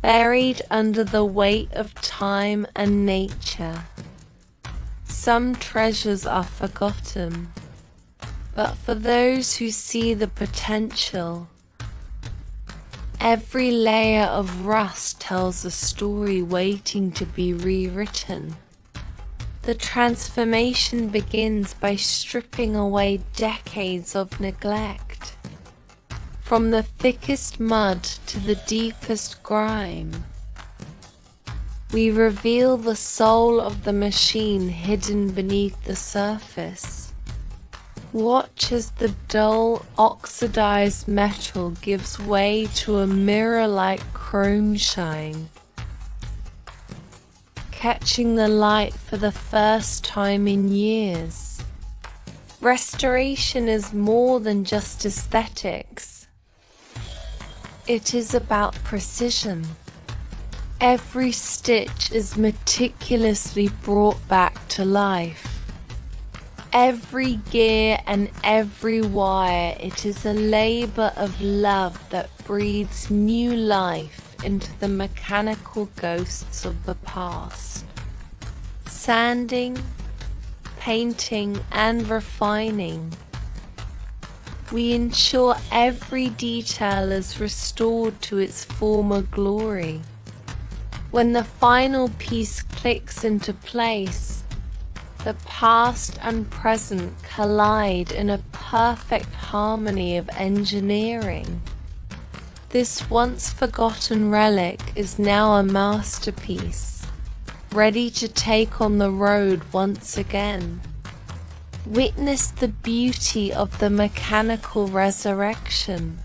buried under the weight of time and nature. Some treasures are forgotten, but for those who see the potential, every layer of rust tells a story waiting to be rewritten. The transformation begins by stripping away decades of neglect. From the thickest mud to the deepest grime, we reveal the soul of the machine hidden beneath the surface. Watch as the dull, oxidized metal gives way to a mirror-like chrome shine, catching the light for the first time in years. Restoration is more than just aesthetics. It is about precision. Every stitch is meticulously brought back to life. Every gear and every wire, it is a labor of love that breathes new life into the mechanical ghosts of the past. Sanding, painting, and refining, we ensure every detail is restored to its former glory. When the final piece clicks into place, the past and present collide in a perfect harmony of engineering. This once forgotten relic is now a masterpiece, ready to take on the road once again. Witness the beauty of the mechanical resurrection.